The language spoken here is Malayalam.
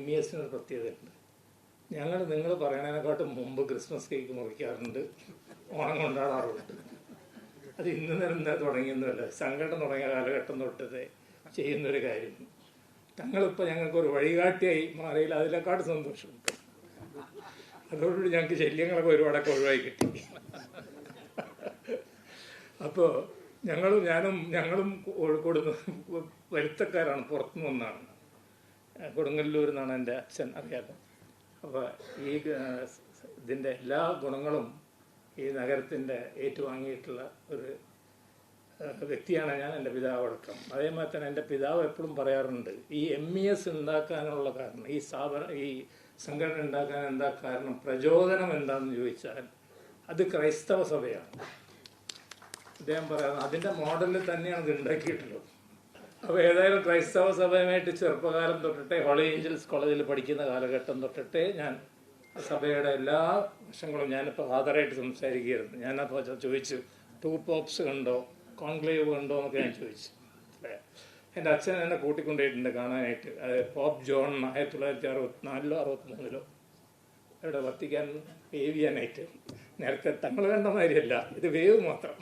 MESന് പ്രത്യേകതയുണ്ട്. ഞങ്ങൾ നിങ്ങൾ പറയണതിനെക്കാട്ടും മുമ്പ് ക്രിസ്മസ് കേക്ക് മുറിക്കാറുണ്ട്, ഓണം കൊണ്ടാടാറുണ്ട്. അത് ഇന്ന് തന്നെ തുടങ്ങിയൊന്നുമല്ല, സംഘടന തുടങ്ങിയ കാലഘട്ടം തൊട്ടത് ചെയ്യുന്നൊരു കാര്യം. തങ്ങളിപ്പോൾ ഞങ്ങൾക്കൊരു വഴികാട്ടിയായി മാറിയിൽ അതിനെക്കാട്ടും സന്തോഷമുണ്ട്. അതോടുകൂടി ഞങ്ങൾക്ക് ശല്യങ്ങളൊക്കെ ഒരുപാടൊക്കെ ഒഴിവായി കിട്ടി. അപ്പോൾ ഞങ്ങളും കോഴിക്കോട് വരുത്തക്കാരാണ്, പുറത്തുനിന്ന് ഒന്നാണ്. കൊടുങ്ങല്ലൂർ എന്നാണ് എൻ്റെ അച്ഛൻ, അറിയാലോ. അപ്പോൾ ഈ ഇതിൻ്റെ എല്ലാ ഗുണങ്ങളും ഈ നഗരത്തിൻ്റെ ഏറ്റുവാങ്ങിയിട്ടുള്ള ഒരു വ്യക്തിയാണ് ഞാൻ, എൻ്റെ പിതാവ് അടക്കം. അതേമാതിരി തന്നെ എൻ്റെ പിതാവ് എപ്പോഴും പറയാറുണ്ട്, ഈ MES ഉണ്ടാക്കാനുള്ള കാരണം, ഈ സംഘടന ഉണ്ടാക്കാൻ എന്താ കാരണം, പ്രചോദനം എന്താണെന്ന് ചോദിച്ചാൽ അത് ക്രൈസ്തവ സഭയാണ്. അദ്ദേഹം പറയാറുണ്ട് അതിൻ്റെ മോഡലിൽ തന്നെയാണ് ഇത് ഉണ്ടാക്കിയിട്ടുള്ളത്. അപ്പോൾ ഏതായാലും ക്രൈസ്തവ സഭയുമായിട്ട് ചെറുപ്പകാലം തൊട്ടിട്ടേ, ഹോളി ഏഞ്ചൽസ് കോളേജിൽ പഠിക്കുന്ന കാലഘട്ടം തൊട്ടിട്ടേ ഞാൻ സഭയുടെ എല്ലാ വശങ്ങളും, ഞാനിപ്പോൾ ഫാദറായിട്ട് സംസാരിക്കുകയായിരുന്നു. ഞാനപ്പോൾ ചോദിച്ചു, 2 പോപ്സ് കണ്ടോ, കോൺക്ലേവ് കണ്ടോ എന്നൊക്കെ ഞാൻ ചോദിച്ചു. എൻ്റെ അച്ഛൻ എന്നെ കൂട്ടിക്കൊണ്ടുപോയിട്ടുണ്ട് കാണാനായിട്ട്. അത് പോപ്പ് ജോൺ 1964 63 ഇവിടെ വത്തിക്കാൻ വേവ് ചെയ്യാനായിട്ട്. നേരത്തെ തങ്ങൾ കണ്ട മാതിരിയല്ല, ഇത് വേവ് മാത്രം.